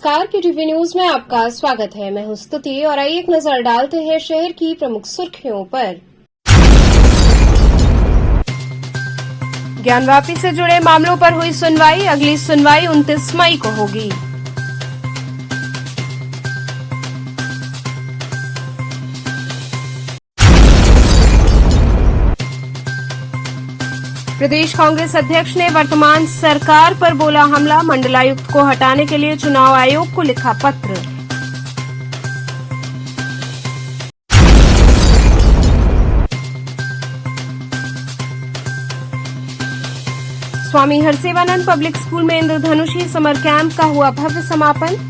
नमस्कार, KTV news में आपका स्वागत है। मैं हूं स्तुति और आइए एक नजर डालते हैं शहर की प्रमुख सुर्खियों पर। ज्ञानवापी से जुड़े मामलों पर हुई सुनवाई। अगली सुनवाई 29 मई को होगी। प्रदेश कांग्रेस अध्यक्ष ने वर्तमान सरकार पर बोला हमला। मंडलायुक्त को हटाने के लिए चुनाव आयोग को लिखा पत्र। स्वामी हरसेवानंद पब्लिक स्कूल में इंद्रधनुषी समर कैंप का हुआ भव्य समापन।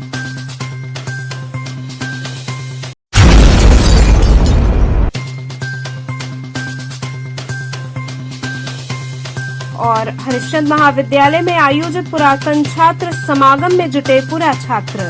और हरिश्चंद्र महाविद्यालय में आयोजित पुरातन छात्र समागम में जुटे पूरा छात्र।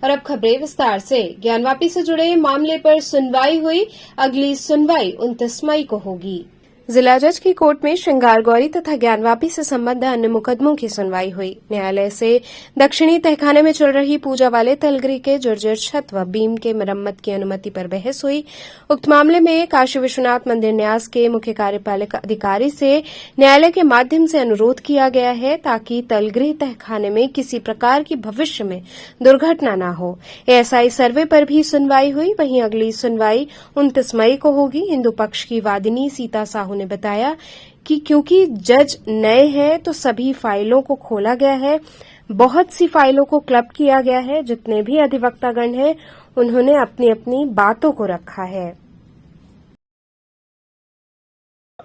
और अब खबरें विस्तार से। ज्ञानवापी से जुड़े मामले पर सुनवाई हुई। अगली सुनवाई 29 मई को होगी। जिला जज की कोर्ट में श्रृंगार गौरी तथा ज्ञानवापी से संबद्ध अन्य मुकदमों की सुनवाई हुई। न्यायालय से दक्षिणी तहखाने में चल रही पूजा वाले तलगरी के जर्जर छत व बीम के मरम्मत की अनुमति पर बहस हुई। उक्त मामले में काशी विश्वनाथ मंदिर न्यास के मुख्य कार्यपालक अधिकारी से न्यायालय के माध्यम से अनुरोध किया गया है ताकि तलगरी तहखाने में किसी प्रकार की भविष्य में दुर्घटना न हो। एएसआई सर्वे पर भी सुनवाई हुई। वहीं अगली सुनवाई 29 मई को होगी। हिंदू पक्ष की वादिनी सीता साहू ने बताया कि क्योंकि जज नए हैं तो सभी फाइलों को खोला गया है। बहुत सी फाइलों को क्लब किया गया है। जितने भी अधिवक्तागण हैं उन्होंने अपनी अपनी बातों को रखा है।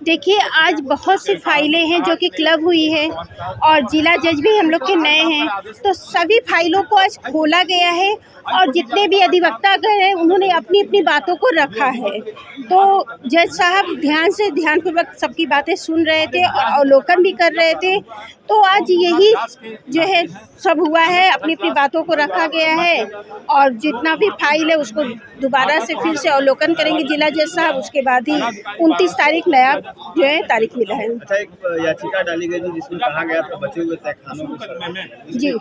देखिए, आज बहुत सी फाइलें हैं जो कि क्लब हुई है और जिला जज भी हम लोग के नए हैं, तो सभी फाइलों को आज खोला गया है और जितने भी अधिवक्ता गए हैं उन्होंने अपनी अपनी बातों को रखा है। तो जज साहब ध्यानपूर्वक सबकी बातें सुन रहे थे और अवलोकन भी कर रहे थे। तो आज यही जो है सब हुआ है, अपनी अपनी बातों को रखा गया है और जितना भी फाइल है उसको दोबारा से फिर से अवलोकन करेंगे जिला जज साहब। उसके बाद ही 29 तारीख नया जो है तारीख मिला है। अच्छा, एक याचिका डाली गई जिसमें कहा गया था बचे हुए तहखानों को जी,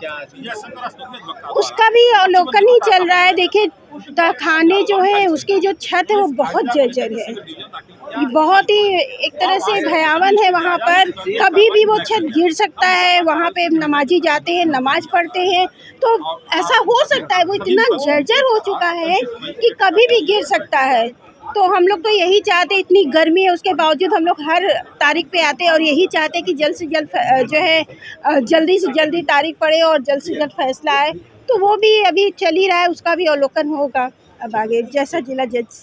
उसका भी अवलोकन ही चल रहा है। देखिए, तहखाने जो है उसकी जो छत है वो बहुत जर्जर है, बहुत ही एक तरह से भयावन है। वहाँ पर कभी भी वो छत गिर सकता है। वहाँ पे नमाजी जाते हैं, नमाज पढ़ते हैं, तो ऐसा हो सकता है। वो इतना जर्जर हो चुका है कि कभी भी गिर सकता है। तो हम लोग तो यही चाहते, इतनी गर्मी है उसके बावजूद हम लोग हर तारीख पे आते हैं और यही चाहते हैं कि जल्द से जल्द जो है जल्दी से जल्दी तारीख पड़े और जल्द से जल्द फैसला आए। तो वो भी अभी चल ही रहा है, उसका भी अवलोकन होगा अब आगे जैसा जिला जज।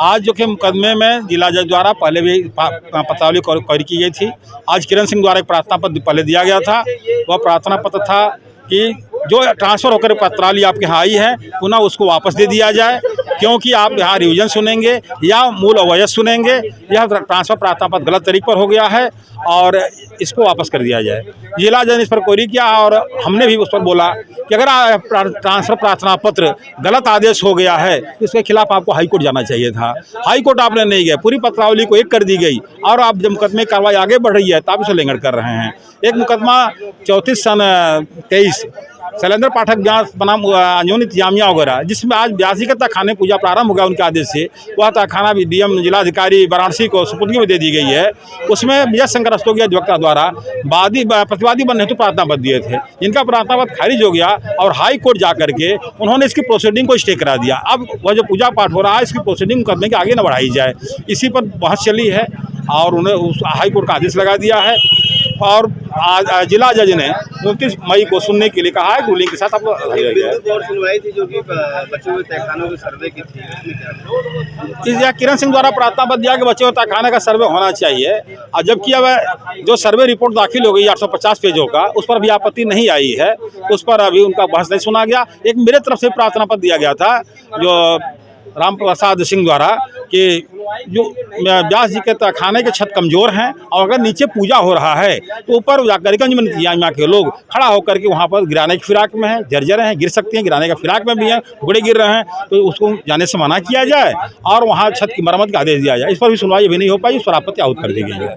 आज जो कि मुकदमे में जिला जज द्वारा पहले भी पत्रावली कॉल की गई थी। आज किरण सिंह द्वारा एक प्रार्थना पत्र पहले दिया गया था। वह प्रार्थना पत्र था कि जो ट्रांसफ़र होकर पत्रावली आपके यहाँ आई है पुनः उसको वापस दे दिया जाए, क्योंकि आप यहाँ रिविजन सुनेंगे या मूल अवयव सुनेंगे। यह ट्रांसफ़र प्रार्थना पत्र गलत तरीके पर हो गया है और इसको वापस कर दिया जाए। जिला जज ने इस पर क्वेरी किया और हमने भी उस पर बोला कि अगर ट्रांसफ़र प्रार्थना पत्र गलत आदेश हो गया है तो इसके खिलाफ आपको हाई कोर्ट जाना चाहिए था। हाई कोर्ट आपने नहीं गए, पूरी पत्रावली को एक कर दी गई और आप जब मुकदमे की कार्रवाई आगे बढ़ रही है तो आप इसे उल्लंघन कर रहे हैं। एक मुकदमा 34/23 शैलेंद्र पाठक ब्यास बनाम अनयोनित जामिया वगैरह, जिसमें आज 82 का तहखाने पूजा प्रारंभ हो गया उनके आदेश से। वह तहखाना भी डीएम जिलाधिकारी वाराणसी को सुपुर्दगी में दे दी गई है। उसमें विजय शंकर रस्तोगी अधिवक्ता द्वारा प्रतिवादी बनने हेतु प्रार्थना पत्र दिए थे, जिनका प्रार्थना पत्र खारिज हो गया और हाई कोर्ट जा करके उन्होंने इसकी प्रोसीडिंग को स्टे करा दिया। अब वह जो पूजा पाठ हो रहा है इसकी प्रोसीडिंग मुकदमे के आगे न बढ़ाई जाए, इसी पर बहस चली है और उन्हें हाई कोर्ट का आदेश लगा दिया है। और आज जिला जज ने 29 मई को सुनने के लिए कहा है। रूलिंग के साथ आपको सुनवाई थी जो कि बचे हुए तहखानों के सर्वे की थी, इसलिए किरण सिंह द्वारा प्रार्थना पत्र दिया कि बचे हुए तहखाने का सर्वे होना चाहिए। और जबकि अब जो सर्वे रिपोर्ट दाखिल हो गई 850 पेजों का, उस पर भी आपत्ति नहीं आई है, उस पर अभी उनका बहस नहीं सुना गया। एक मेरे तरफ से प्रार्थना पत्र दिया गया था जो राम प्रसाद सिंह द्वारा कि जो व्यास जी के तहखाने के छत कमज़ोर हैं और अगर नीचे पूजा हो रहा है तो ऊपर जाकरगंज में इंतजामिया के लोग खड़ा होकर के वहाँ पर गिराने की फिराक में हैं, जर्जर हैं, गिर सकते हैं, गिराने का फिराक में भी हैं, टुकड़े गिर रहे हैं, तो उसको जाने से मना किया जाए और वहाँ छत की मरम्मत का आदेश दिया जाए। इस पर भी सुनवाई अभी नहीं हो पाई, इस पर आपत्ति आहूत कर दी गई है।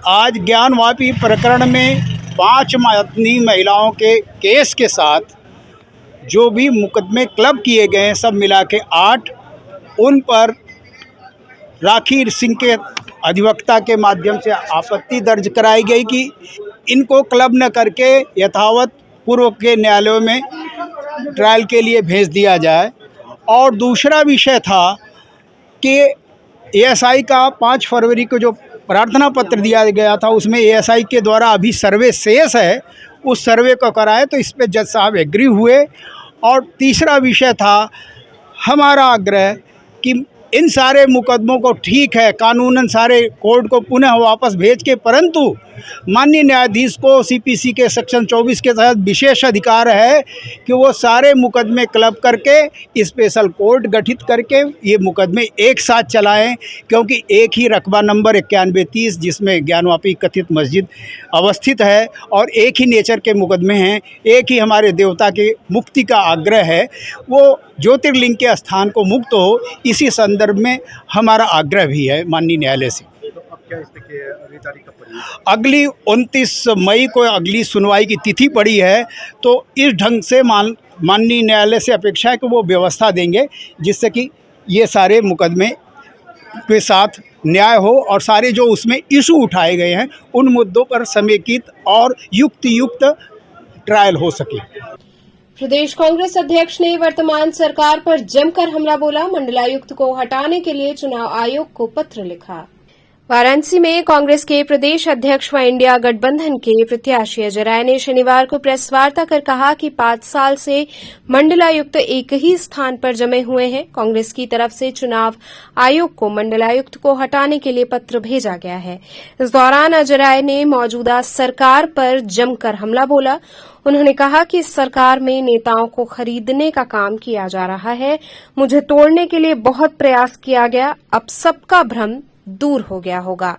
आज ज्ञानवापी प्रकरण में 5 मदनी महिलाओं के केस के साथ जो भी मुकदमे क्लब किए गए हैं सब मिला के 8, उन पर राखी सिंह के अधिवक्ता के माध्यम से आपत्ति दर्ज कराई गई कि इनको क्लब न करके यथावत पूर्व के न्यायालयों में ट्रायल के लिए भेज दिया जाए। और दूसरा विषय था कि एएसआई का 5 फरवरी को जो प्रार्थना पत्र दिया गया था उसमें एएसआई के द्वारा अभी सर्वे शेष है, उस सर्वे को कराए, तो इस पे जज साहब एग्री हुए। और तीसरा विषय था हमारा आग्रह कि इन सारे मुकदमों को ठीक है कानूनन सारे कोर्ट को पुनः वापस भेज के, परंतु माननीय न्यायाधीश को सीपीसी के सेक्शन 24 के तहत विशेष अधिकार है कि वो सारे मुकदमे क्लब करके स्पेशल कोर्ट गठित करके ये मुकदमे एक साथ चलाएं, क्योंकि एक ही रकबा नंबर 9130 जिसमें ज्ञानवापी कथित मस्जिद अवस्थित है और एक ही नेचर के मुकदमे हैं, एक ही हमारे देवता के मुक्ति का आग्रह है, वो ज्योतिर्लिंग के स्थान को मुक्त हो, इसी संदर्भ में हमारा आग्रह भी है माननीय न्यायालय से। तो अब क्या इसकी अगली तारीख कब पड़ी है? अगली 29 मई को अगली सुनवाई की तिथि पड़ी है, तो इस ढंग से माननीय न्यायालय से अपेक्षा है कि वो व्यवस्था देंगे जिससे कि ये सारे मुकदमे के साथ न्याय हो और सारे जो उसमें इशू उठाए गए हैं उन मुद्दों पर समेकित और युक्त ट्रायल हो सके। प्रदेश कांग्रेस अध्यक्ष ने वर्तमान सरकार पर जमकर हमला बोला, मंडलायुक्त को हटाने के लिए चुनाव आयोग को पत्र लिखा। वाराणसी में कांग्रेस के प्रदेश अध्यक्ष व इंडिया गठबंधन के प्रत्याशी अजय राय ने शनिवार को प्रेस वार्ता कर कहा कि 5 साल से मंडलायुक्त एक ही स्थान पर जमे हुए हैं। कांग्रेस की तरफ से चुनाव आयोग को मंडलायुक्त को हटाने के लिए पत्र भेजा गया है। इस दौरान अजय राय ने मौजूदा सरकार पर जमकर हमला बोला। उन्होंने कहा कि इस सरकार में नेताओं को खरीदने का काम किया जा रहा है। मुझे तोड़ने के लिए बहुत प्रयास किया गया, अब सबका भ्रम दूर हो गया होगा।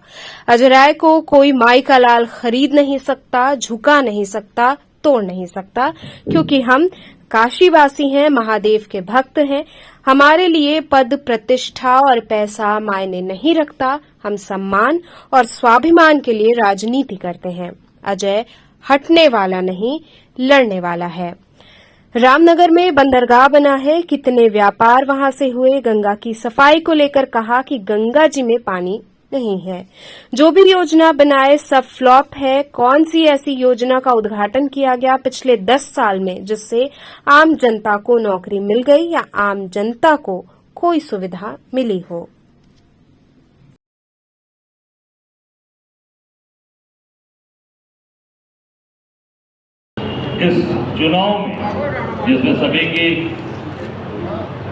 अजय राय को कोई माई का लाल खरीद नहीं सकता, झुका नहीं सकता, तोड़ नहीं सकता, क्योंकि हम काशीवासी हैं, महादेव के भक्त हैं। हमारे लिए पद, प्रतिष्ठा और पैसा मायने नहीं रखता। हम सम्मान और स्वाभिमान के लिए राजनीति करते हैं। अजय हटने वाला नहीं, लड़ने वाला है। रामनगर में बंदरगाह बना है, कितने व्यापार वहां से हुए। गंगा की सफाई को लेकर कहा कि गंगा जी में पानी नहीं है। जो भी योजना बनाए सब फ्लॉप है। कौन सी ऐसी योजना का उद्घाटन किया गया पिछले 10 साल में जिससे आम जनता को नौकरी मिल गई या आम जनता को कोई सुविधा मिली हो। इस चुनाव में जिसमें सभी की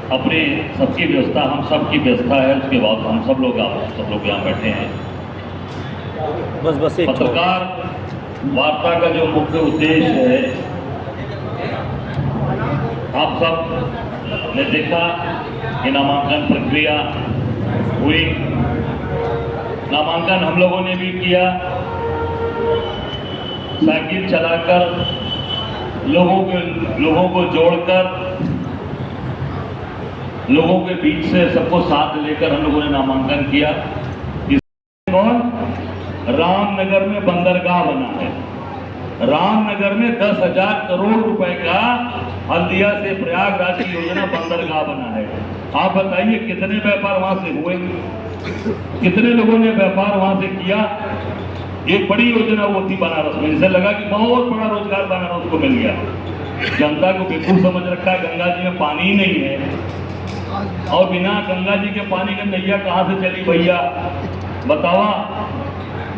अपनी सबकी व्यवस्था, हम सबकी व्यवस्था है, उसके बाद हम सब लोग यहाँ बैठे हैं। बस पत्रकार वार्ता का जो मुख्य उद्देश्य है, आप सब ने देखा कि नामांकन प्रक्रिया हुई। नामांकन हम लोगों ने भी किया, साइकिल चलाकर लोगों को जोड़कर, लोगों के बीच से सबको साथ लेकर हम लोगों ने नामांकन किया। कौन? रामनगर में बंदरगाह बना है। रामनगर में 10,000 करोड़ रुपए का हल्दिया से प्रयागराज की योजना बंदरगाह बना है। आप बताइए कितने व्यापार वहां से हुए, कितने लोगों ने व्यापार वहां से किया। एक बड़ी योजना वो थी बनारस में, जिससे लगा कि बहुत बड़ा रोजगार बनारस को मिल गया। जनता को बिल्कुल समझ रखा है गंगा जी में पानी ही नहीं है, और बिना गंगा जी के पानी का नैया कहाँ से चली भैया बतावा।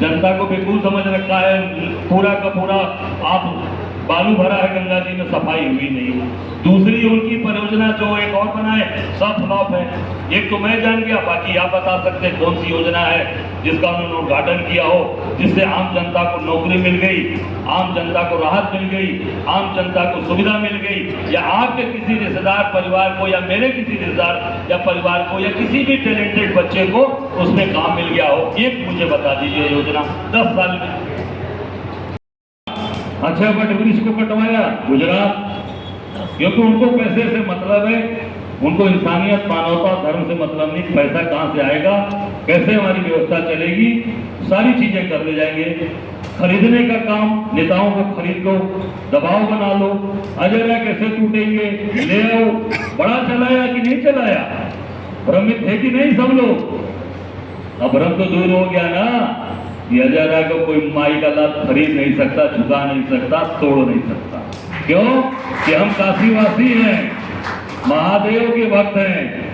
जनता को बिल्कुल समझ रखा है, पूरा का पूरा आप बालू भरा है गंगा जी में, सफाई हुई नहीं। दूसरी उनकी परियोजना जो एक और बनाए, सब फ्लॉप है। एक तो मैं जान गया, बाकी आप बता सकते हैं कौन सी योजना है जिसका उन्होंने उद्घाटन किया हो, जिससे आम जनता को नौकरी मिल गई, आम जनता को राहत मिल गई, आम जनता को सुविधा मिल गई, या आपके किसी रिश्तेदार परिवार को, या मेरे किसी रिश्तेदार या परिवार को, या किसी भी टैलेंटेड बच्चे को उसमें काम मिल गया हो। एक मुझे बता दीजिए योजना 10 साल में। अच्छा बट ब्रिज को कटवाया गुजरात, क्योंकि उनको पैसे से मतलब है, उनको इंसानियत, मानवता, धर्म से मतलब नहीं। पैसा कहाँ से आएगा, कैसे हमारी व्यवस्था चलेगी, सारी चीजें कर ले जाएंगे। खरीदने का काम, नेताओं को खरीद लो, दबाव बना लो, अजरा कैसे टूटेंगे, ले आओ। बड़ा चलाया कि नहीं चलाया? भ्रमित है कि नहीं सब लोग? अब भ्रम तो दूर हो गया ना। ये अजरा को कोई माई का लात खरीद नहीं सकता, झुका नहीं सकता, तोड़ नहीं सकता। क्यों? कि हम काशीवासी हैं, महादेव के भक्त हैं।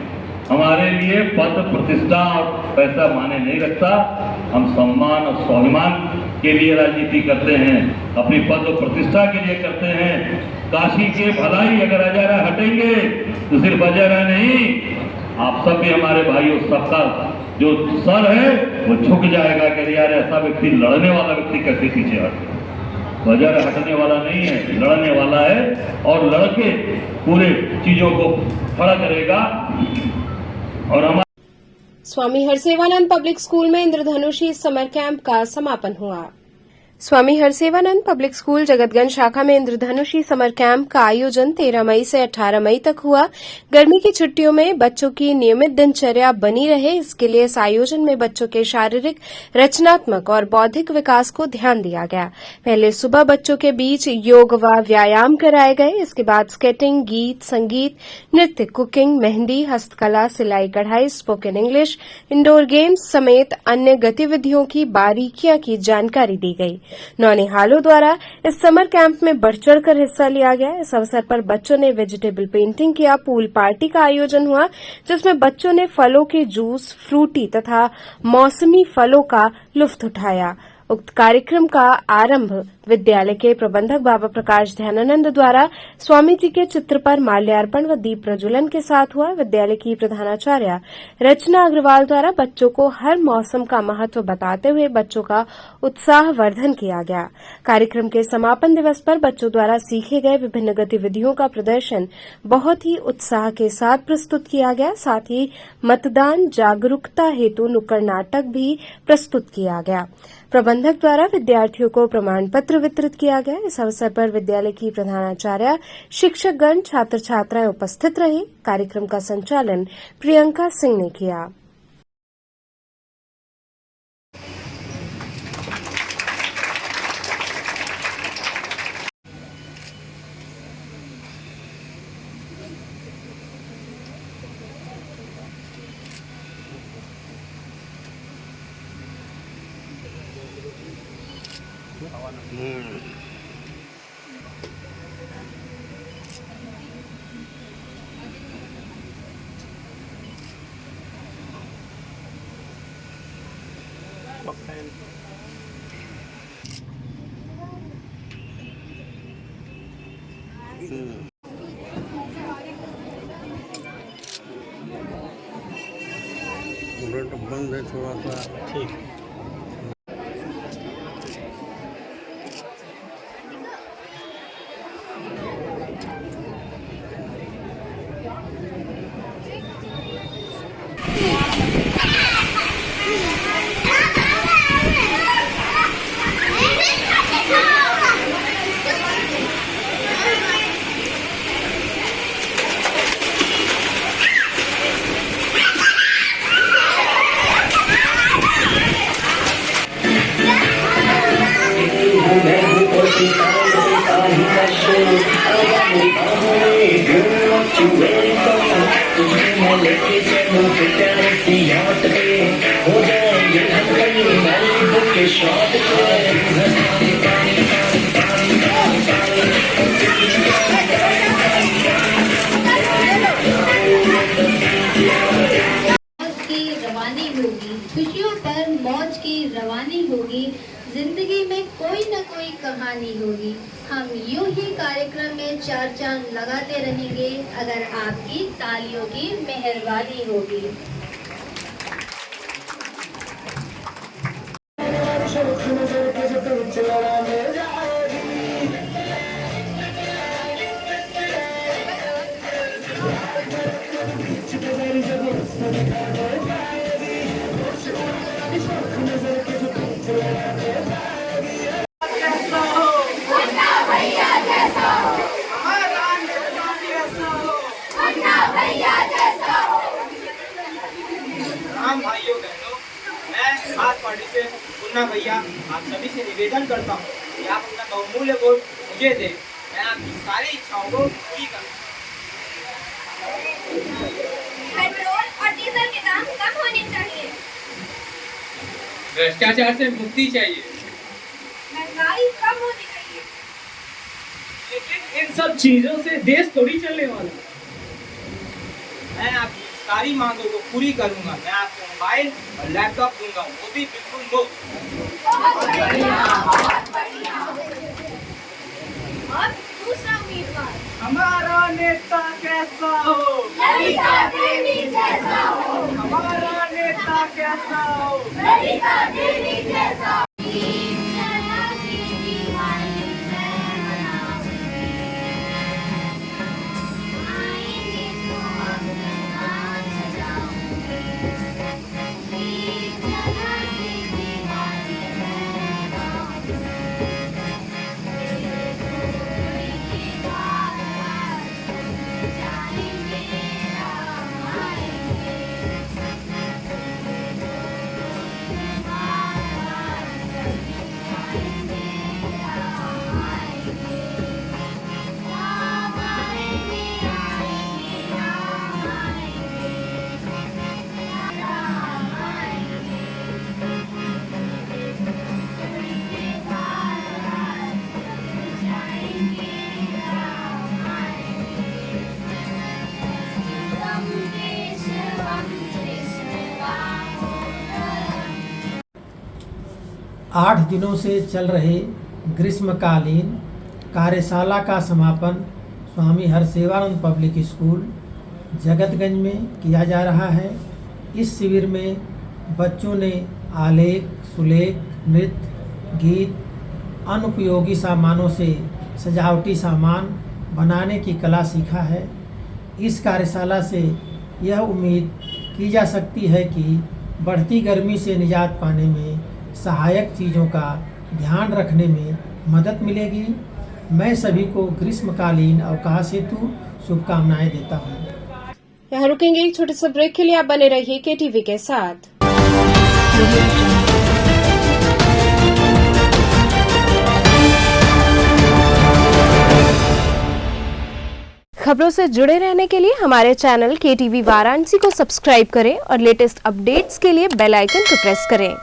हमारे लिए पद, प्रतिष्ठा और पैसा माने नहीं रखता। हम सम्मान और स्वाभिमान के लिए राजनीति करते हैं, अपनी पद और प्रतिष्ठा के लिए करते हैं। काशी के भलाई अगर अजरा हटेंगे तो सिर्फ अजरा नहीं, आप सब भी हमारे भाइयों, सबका जो सर है वो झुक जाएगा कि यार ऐसा व्यक्ति, लड़ने वाला व्यक्ति कैसे पीछे हटे। अजरा हटने वाला नहीं है, लड़ने वाला है और लड़के पूरे चीजों को खड़ा करेगा। और हमारे स्वामी हरसेवानंद पब्लिक स्कूल में इंद्रधनुषी समर कैंप का समापन हुआ। स्वामी हरसेवानंद पब्लिक स्कूल जगतगंज शाखा में इंद्रधनुषी समर कैंप का आयोजन 13 मई से 18 मई तक हुआ। गर्मी की छुट्टियों में बच्चों की नियमित दिनचर्या बनी रहे, इसके लिए इस आयोजन में बच्चों के शारीरिक, रचनात्मक और बौद्धिक विकास को ध्यान दिया गया। पहले सुबह बच्चों के बीच योग व व्यायाम कराए गए। इसके बाद स्केटिंग, गीत, संगीत, नृत्य, कुकिंग, मेहंदी, हस्तकला, सिलाई कढ़ाई, स्पोकन इंग्लिश, इंडोर गेम्स समेत अन्य गतिविधियों की बारीकियां की जानकारी दी गई। नौनिहालों द्वारा इस समर कैंप में बढ़ चढ़कर हिस्सा लिया गया। इस अवसर पर बच्चों ने वेजिटेबल पेंटिंग किया। पूल पार्टी का आयोजन हुआ जिसमें बच्चों ने फलों के जूस, फ्रूटी तथा मौसमी फलों का लुत्फ उठाया। उक्त कार्यक्रम का आरंभ विद्यालय के प्रबंधक बाबा प्रकाश ध्यानानंद द्वारा स्वामी जी के चित्र पर माल्यार्पण व दीप प्रज्वलन के साथ हुआ। विद्यालय की प्रधानाचार्य रचना अग्रवाल द्वारा बच्चों को हर मौसम का महत्व बताते हुए बच्चों का उत्साहवर्धन किया गया। कार्यक्रम के समापन दिवस पर बच्चों द्वारा सीखे गए विभिन्न गतिविधियों का प्रदर्शन बहुत ही उत्साह के साथ प्रस्तुत किया गया। साथ ही मतदान जागरूकता हेतु नुक्कड़ नाटक भी प्रस्तुत किया गया। प्रबंधक द्वारा विद्यार्थियों को प्रमाण पत्र वितरित किया गया। इस अवसर पर विद्यालय की प्रधानाचार्य, शिक्षकगण, छात्र छात्राएं उपस्थित रहे। कार्यक्रम का संचालन प्रियंका सिंह ने किया। बंद है थोड़ा सा। ठीक। रवानी होगी, खुशियों पर मौज की रवानी होगी, जिंदगी में कोई न कोई कहानी होगी। हम यूं ही कार्यक्रम में चार चांद लगाते रहेंगे अगर आपकी तालियों की मेहरबानी होगी। भाइयों बहनों, मैं आज पार्टी से कृष्णा भैया आप सभी से निवेदन करता हूँ कि आप अपना बहुमूल्य वोट मुझे दें। मैं आपकी सारी इच्छाओं को पूरी करूँ। पेट्रोल और डीजल के दाम कम होने चाहिए। भ्रष्टाचार से मुक्ति चाहिए। महंगाई कम होनी चाहिए। लेकिन इन सब चीजों से देश थोड़ी चलने वाला। मैं आपकी सारी मांगों को पूरी करूंगा। मैं आपको मोबाइल और लैपटॉप दूंगा, वो भी बिल्कुल मुफ्त। बहुत बढ़िया, बहुत बढ़िया। और दूसरा उम्मीदवार हमारा नेता कैसा हो? ललिता देवी जैसा हो। हमारा नेता कैसा हो? ललिता देवी जैसा हो। आठ दिनों से चल रहे ग्रीष्मकालीन कार्यशाला का समापन स्वामी हरसेवानंद पब्लिक स्कूल जगतगंज में किया जा रहा है। इस शिविर में बच्चों ने आलेख, सुलेख, नृत्य, गीत, अनुपयोगी सामानों से सजावटी सामान बनाने की कला सीखा है। इस कार्यशाला से यह उम्मीद की जा सकती है कि बढ़ती गर्मी से निजात पाने में सहायक चीज़ों का ध्यान रखने में मदद मिलेगी। मैं सभी को ग्रीष्मकालीन अवकाश हेतु शुभकामनाएं देता हूँ। यहाँ रुकेंगे एक छोटे से ब्रेक के लिए। आप बने रहिए KTV के साथ। खबरों से जुड़े रहने के लिए हमारे चैनल KTV वाराणसी को सब्सक्राइब करें और लेटेस्ट अपडेट्स के लिए बेल आइकन को प्रेस करें।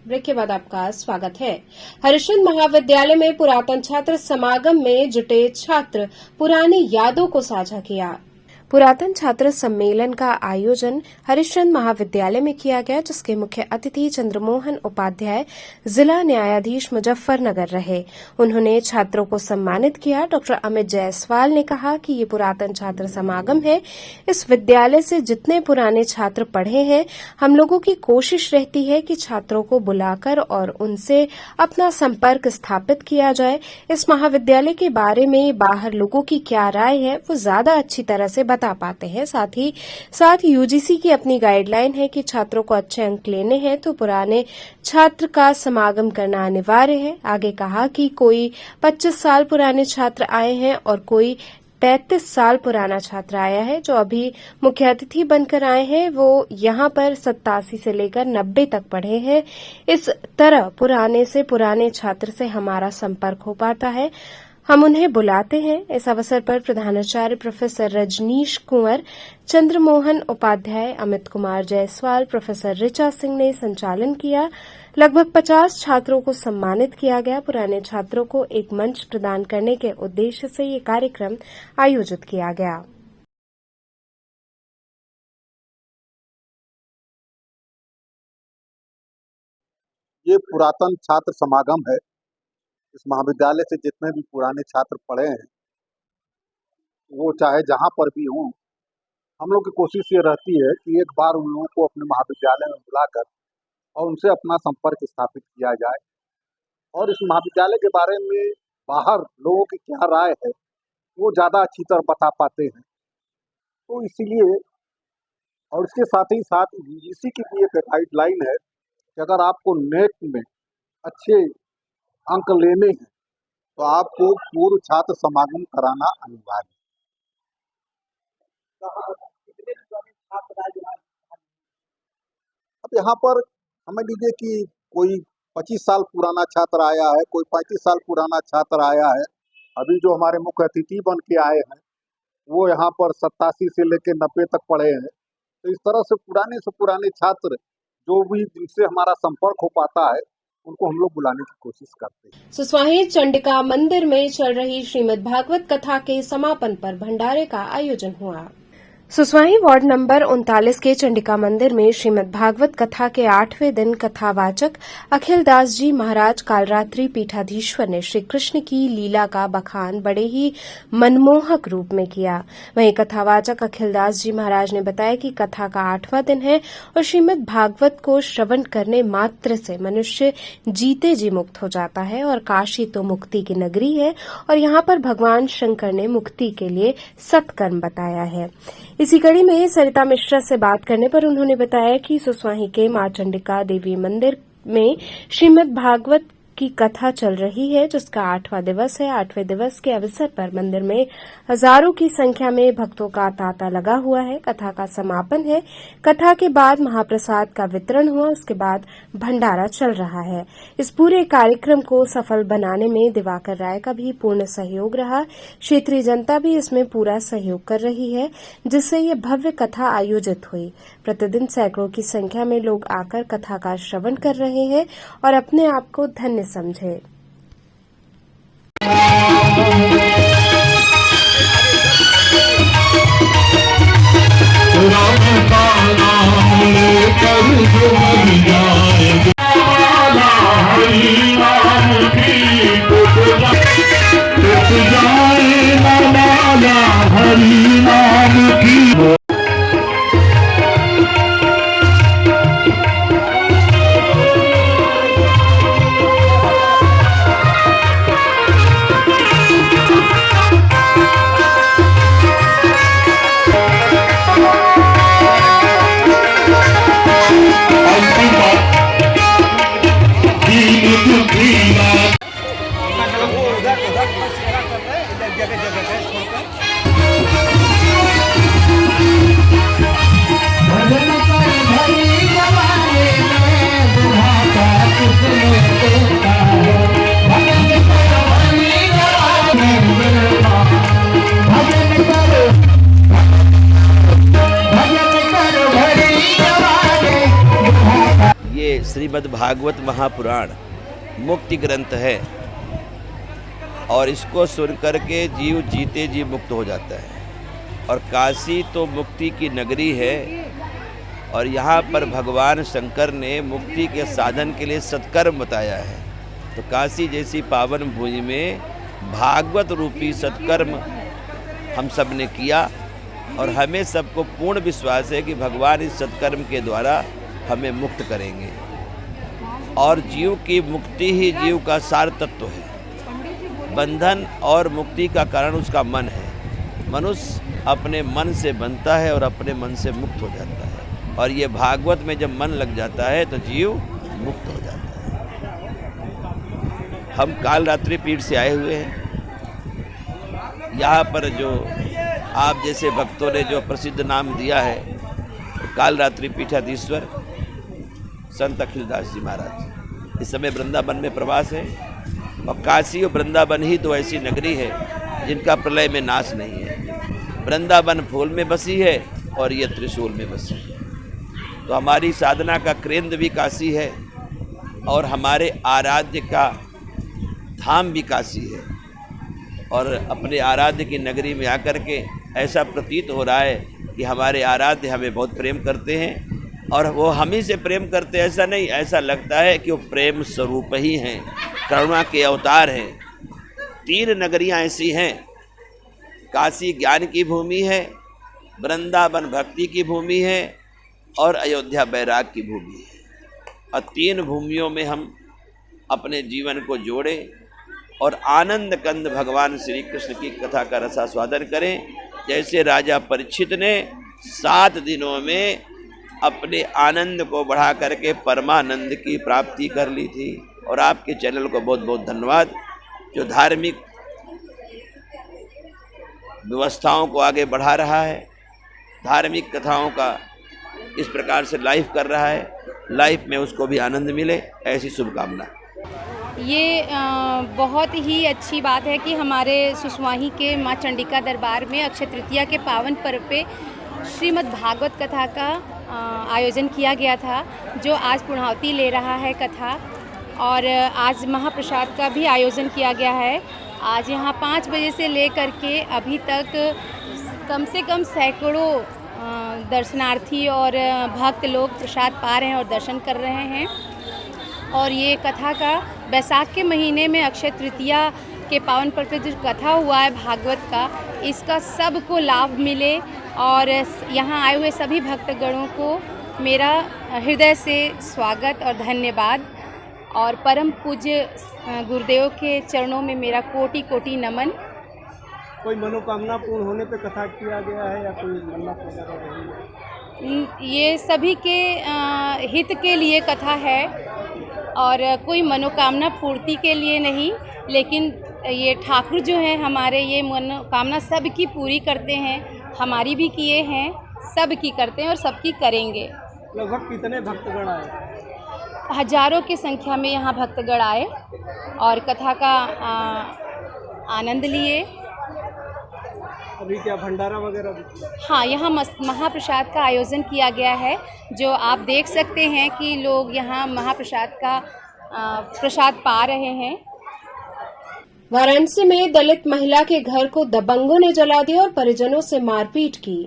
ब्रेक के बाद आपका स्वागत है। हरिश्चंद्र महाविद्यालय में पुरातन छात्र समागम में जुटे छात्र पुरानी यादों को साझा किया। पुरातन छात्र सम्मेलन का आयोजन हरिश्चंद्र महाविद्यालय में किया गया, जिसके मुख्य अतिथि चंद्रमोहन उपाध्याय जिला न्यायाधीश मुजफ्फरनगर रहे। उन्होंने छात्रों को सम्मानित किया। डॉक्टर अमित जायसवाल ने कहा कि ये पुरातन छात्र समागम है। इस विद्यालय से जितने पुराने छात्र पढ़े हैं, हम लोगों की कोशिश रहती है कि छात्रों को बुलाकर और उनसे अपना संपर्क स्थापित किया जाए। इस महाविद्यालय के बारे में बाहर लोगों की क्या राय है, वो ज्यादा अच्छी तरह से बता पाते हैं। साथ ही UGC की अपनी गाइडलाइन है कि छात्रों को अच्छे अंक लेने हैं तो पुराने छात्र का समागम करना अनिवार्य है। आगे कहा कि कोई 25 साल पुराने छात्र आए हैं और कोई 35 साल पुराना छात्र आया है। जो अभी मुख्य अतिथि बनकर आए हैं वो यहाँ पर 87 से लेकर 90 तक पढ़े हैं। इस तरह पुराने से पुराने छात्र से हमारा संपर्क हो पाता है, हम उन्हें बुलाते हैं। इस अवसर पर प्रधानाचार्य प्रोफेसर रजनीश कुंवर, चंद्रमोहन उपाध्याय, अमित कुमार जायसवाल, प्रोफेसर ऋचा सिंह ने संचालन किया। लगभग 50 छात्रों को सम्मानित किया गया। पुराने छात्रों को एक मंच प्रदान करने के उद्देश्य से ये कार्यक्रम आयोजित किया गया। ये पुरातन छात्र समागम है। इस महाविद्यालय से जितने भी पुराने छात्र पढ़े हैं, वो चाहे जहाँ पर भी हों, हम लोग की कोशिश ये रहती है कि एक बार उन लोगों को अपने महाविद्यालय में बुलाकर और उनसे अपना संपर्क स्थापित किया जाए और इस महाविद्यालय के बारे में बाहर लोगों की क्या राय है वो ज़्यादा अच्छी तरह बता पाते हैं। तो इसीलिए और इसके साथ ही साथ UGC की भी एक गाइडलाइन है कि अगर आपको नेट में अच्छे अंक लेने हैं तो आपको पूर्व छात्र समागम कराना अनिवार्य है। अब यहाँ पर समझ लीजिए कि कोई 25 साल पुराना छात्र आया है, कोई 35 साल पुराना छात्र आया है। अभी जो हमारे मुख्य अतिथि बन के आए हैं वो यहाँ पर 87 से लेकर 90 तक पढ़े हैं। तो इस तरह से पुराने छात्र जो भी जिनसे हमारा संपर्क हो पाता है उनको हम लोग बुलाने की कोशिश करते हैं। सुस्वाही चंडिका मंदिर में चल रही श्रीमद् भागवत कथा के समापन पर भंडारे का आयोजन हुआ। सुस्वाही वार्ड नंबर 39 के चंडिका मंदिर में श्रीमद् भागवत कथा के 8वें दिन कथावाचक अखिलदास जी महाराज कालरात्रि पीठाधीश्वर ने श्री कृष्ण की लीला का बखान बड़े ही मनमोहक रूप में किया। वहीं कथावाचक अखिलदास जी महाराज ने बताया कि कथा का 8वां दिन है और श्रीमद् भागवत को श्रवण करने मात्र से मनुष्य जीते जी मुक्त हो जाता है और काशी तो मुक्ति की नगरी है और यहाँ पर भगवान शंकर ने मुक्ति के लिए सत्कर्म बताया है। इसी कड़ी में सरिता मिश्रा से बात करने पर उन्होंने बताया कि सुस्वाही के मां चंडिका देवी मंदिर में श्रीमद् भागवत की कथा चल रही है जिसका 8वां दिवस है। 8वें दिवस के अवसर पर मंदिर में हजारों की संख्या में भक्तों का तांता लगा हुआ है। कथा का समापन है। कथा के बाद महाप्रसाद का वितरण हुआ, उसके बाद भंडारा चल रहा है। इस पूरे कार्यक्रम को सफल बनाने में दिवाकर राय का भी पूर्ण सहयोग रहा। क्षेत्रीय जनता भी इसमें पूरा सहयोग कर रही है जिससे ये भव्य कथा आयोजित हुई। प्रतिदिन सैकड़ों की संख्या में लोग आकर कथा का श्रवण कर रहे हैं और अपने आप को धन्य समझे। श्रीमद् भागवत महापुराण मुक्ति ग्रंथ है और इसको सुन करके जीव जीते जी मुक्त हो जाता है। और काशी तो मुक्ति की नगरी है और यहाँ पर भगवान शंकर ने मुक्ति के साधन के लिए सत्कर्म बताया है। तो काशी जैसी पावन भूमि में भागवत रूपी सत्कर्म हम सब ने किया और हमें सबको पूर्ण विश्वास है कि भगवान इस सत्कर्म के द्वारा हमें मुक्त करेंगे। और जीव की मुक्ति ही जीव का सार तत्व है। बंधन और मुक्ति का कारण उसका मन है। मनुष्य अपने मन से बनता है और अपने मन से मुक्त हो जाता है और ये भागवत में जब मन लग जाता है तो जीव मुक्त हो जाता है। हम कालरात्रि पीठ से आए हुए हैं। यहाँ पर जो आप जैसे भक्तों ने जो प्रसिद्ध नाम दिया है कालरात्रि पीठाधीश्वर संत अखिलदास जी महाराज इस समय वृंदावन में प्रवास है। और काशी और वृंदावन ही तो ऐसी नगरी है जिनका प्रलय में नाश नहीं है। वृंदावन फूल में बसी है और ये त्रिशूल में बसी है। तो हमारी साधना का केंद्र भी काशी है और हमारे आराध्य का धाम भी काशी है। और अपने आराध्य की नगरी में आकर के ऐसा प्रतीत हो रहा है कि हमारे आराध्य हमें बहुत प्रेम करते हैं और वो हम ही से प्रेम करते हैं ऐसा नहीं, ऐसा लगता है कि वो प्रेम स्वरूप ही हैं, करुणा के अवतार हैं। 3 नगरियां ऐसी हैं, काशी ज्ञान की भूमि है, वृंदावन भक्ति की भूमि है और अयोध्या बैराग की भूमि है। और 3 भूमियों में हम अपने जीवन को जोड़ें और आनंद कंद भगवान श्री कृष्ण की कथा का रसास्वादन करें। जैसे राजा परीक्षित ने 7 दिनों में अपने आनंद को बढ़ा करके परमानंद की प्राप्ति कर ली थी। और आपके चैनल को बहुत बहुत धन्यवाद जो धार्मिक व्यवस्थाओं को आगे बढ़ा रहा है, धार्मिक कथाओं का इस प्रकार से लाइफ कर रहा है, लाइफ में उसको भी आनंद मिले, ऐसी शुभकामना। ये बहुत ही अच्छी बात है कि हमारे सुसवाही के माँ चंडिका दरबार में अक्षय तृतीया के पावन पर्व पे श्रीमद् भागवत कथा का आयोजन किया गया था, जो आज पूर्णाहुति ले रहा है कथा। और आज महाप्रसाद का भी आयोजन किया गया है। आज यहाँ 5 बजे से लेकर के अभी तक कम से कम सैकड़ों दर्शनार्थी और भक्त लोग प्रसाद पा रहे हैं और दर्शन कर रहे हैं। और ये कथा का बैसाख के महीने में अक्षय तृतीया के पावन पर्व पे जो कथा हुआ है भागवत का, इसका सबको लाभ मिले। और यहाँ आए हुए सभी भक्तगणों को मेरा हृदय से स्वागत और धन्यवाद। और परम पूज्य गुरुदेव के चरणों में मेरा कोटि कोटि नमन। कोई मनोकामना पूर्ण होने पे कथा किया गया है या कोई मन्नत वगैरह? ये सभी के हित के लिए कथा है और कोई मनोकामना पूर्ति के लिए नहीं, लेकिन ये ठाकुर जो हैं हमारे, ये मनोकामना सबकी पूरी करते हैं, हमारी भी किए हैं, सबकी करते हैं और सबकी करेंगे। लगभग कितने भक्तगण आए? हजारों की संख्या में यहाँ भक्तगण आए और कथा का आनंद लिए। अभी क्या भंडारा वगैरह भी? हाँ, यहाँ महाप्रसाद का आयोजन किया गया है, जो आप देख सकते हैं कि लोग यहाँ महाप्रसाद का प्रसाद पा रहे हैं। वाराणसी में दलित महिला के घर को दबंगों ने जला दिया और परिजनों से मारपीट की।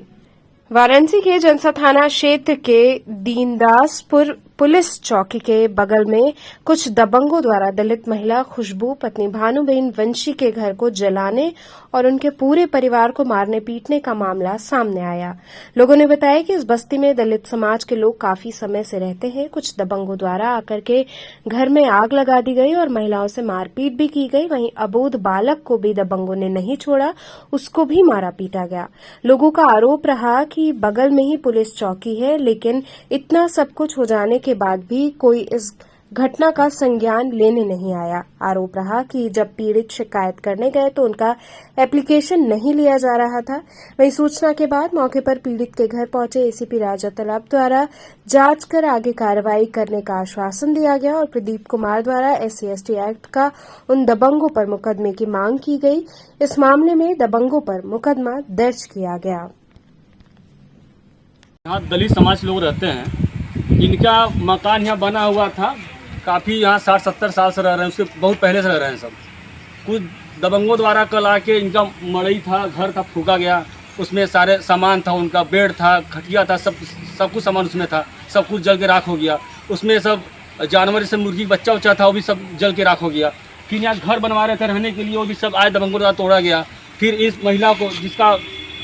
वाराणसी के जनसा थाना क्षेत्र के दीनदासपुर पुलिस चौकी के बगल में कुछ दबंगों द्वारा दलित महिला खुशबू पत्नी भानुबेन वंशी के घर को जलाने और उनके पूरे परिवार को मारने पीटने का मामला सामने आया। लोगों ने बताया कि इस बस्ती में दलित समाज के लोग काफी समय से रहते हैं। कुछ दबंगों द्वारा आकर के घर में आग लगा दी गई और महिलाओं से मारपीट भी की गई। वहीं अबोध बालक को भी दबंगों ने नहीं छोड़ा, उसको भी मारा पीटा गया। लोगों का आरोप रहा कि बगल में ही पुलिस चौकी है, लेकिन इतना सब कुछ हो जाने के बाद भी कोई इस घटना का संज्ञान लेने नहीं आया। आरोप रहा कि जब पीड़ित शिकायत करने गए तो उनका एप्लीकेशन नहीं लिया जा रहा था। वहीं सूचना के बाद मौके पर पीड़ित के घर पहुंचे एसीपी राजा तलाब द्वारा जांच कर आगे कार्रवाई करने का आश्वासन दिया गया और प्रदीप कुमार द्वारा SC/ST एक्ट का उन दबंगों पर मुकदमे की मांग की गई। इस मामले में दबंगों पर मुकदमा दर्ज किया गया। यहाँ दलित समाज लोग रहते हैं, इनका मकान यहाँ बना हुआ था, काफ़ी यहाँ 60-70 साल से रह रहे हैं, उसके बहुत पहले से रह रहे हैं सब। कुछ दबंगों द्वारा कल आके इनका मड़ई था, घर था, फूका गया, उसमें सारे सामान था, उनका बेड था, खटिया था, सब कुछ सामान उसमें था, सब कुछ जल के राख हो गया। उसमें सब जानवर जैसे मुर्गी बच्चा उच्चा था, वो भी सब जल के राख हो गया। फिर यहाँ घर बनवा रहे थे रहने के लिए, वो भी सब आए दबंगों द्वारा तोड़ा गया। फिर इस महिला को जिसका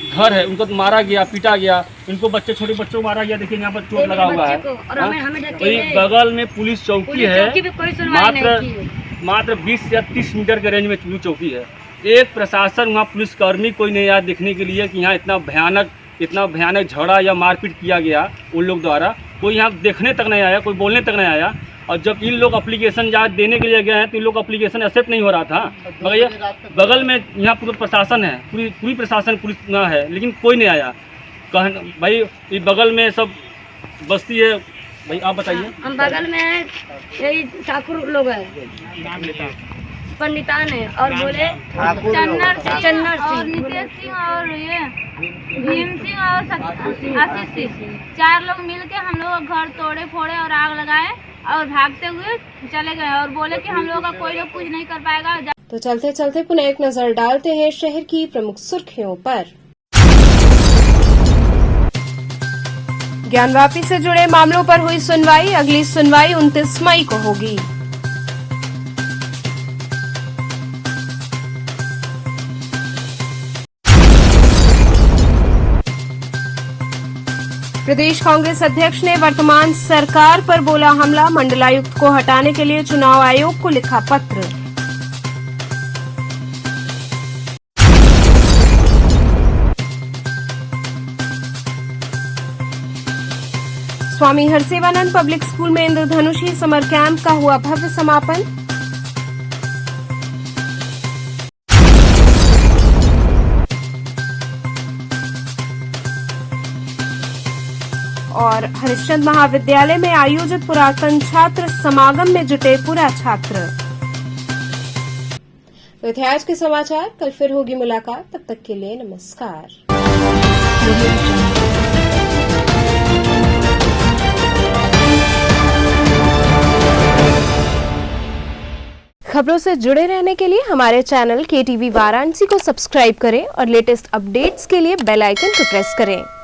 घर है उनको मारा गया, पीटा गया, इनको छोटे बच्चों को मारा गया। देखिए यहाँ पर चोट लगा हुआ है। वही बगल में पुलिस चौकी है, मात्र 20 या 30 मीटर के रेंज में पुलिस चौकी है। एक प्रशासन वहाँ पुलिसकर्मी कोई नहीं आया देखने के लिए कि यहाँ इतना भयानक झगड़ा या मारपीट किया गया उन लोग द्वारा। कोई यहाँ देखने तक नहीं आया, कोई बोलने तक नहीं आया। और जब इन लोग एप्लीकेशन जहाँ देने के लिए गए हैं तो इन लोग एप्लीकेशन एक्सेप्ट नहीं हो रहा था। मगर बगल में यहाँ पूरा प्रशासन है, पूरी प्रशासन पुलिस ना है, लेकिन कोई नहीं आया। भाई ये बगल में सब बस्ती है। भाई आप बताइए। हम बगल में यही ठाकुर लोग है, पंडितान है और बोले चन्नर सिंह, नितेश सिंह और ये भीम सिंह और आशीष सिंह, 4 लोग मिलके हम लोग घर तोड़े फोड़े और आग लगाए और भागते हुए चले गए और बोले कि हम लोगों का कोई लोग कुछ नहीं कर पाएगा। तो चलते चलते पुनः एक नजर डालते हैं शहर की प्रमुख सुर्खियों पर। ज्ञानवापी से जुड़े मामलों पर हुई सुनवाई। अगली सुनवाई 29 मई को होगी। प्रदेश कांग्रेस अध्यक्ष ने वर्तमान सरकार पर बोला हमला। मंडलायुक्त को हटाने के लिए चुनाव आयोग को लिखा पत्र। स्वामी हरसेवानंद पब्लिक स्कूल में इंद्रधनुषी समर कैंप का हुआ भव्य समापन। और हरिश्चंद्र महाविद्यालय में आयोजित पुरातन छात्र समागम में जुटे पूरा छात्र। तो थे आज के समाचार, कल फिर होगी मुलाकात, तब तक के लिए नमस्कार। खबरों से जुड़े रहने के लिए हमारे चैनल KTV वाराणसी को सब्सक्राइब करें और लेटेस्ट अपडेट्स के लिए बेल आइकन को प्रेस करें।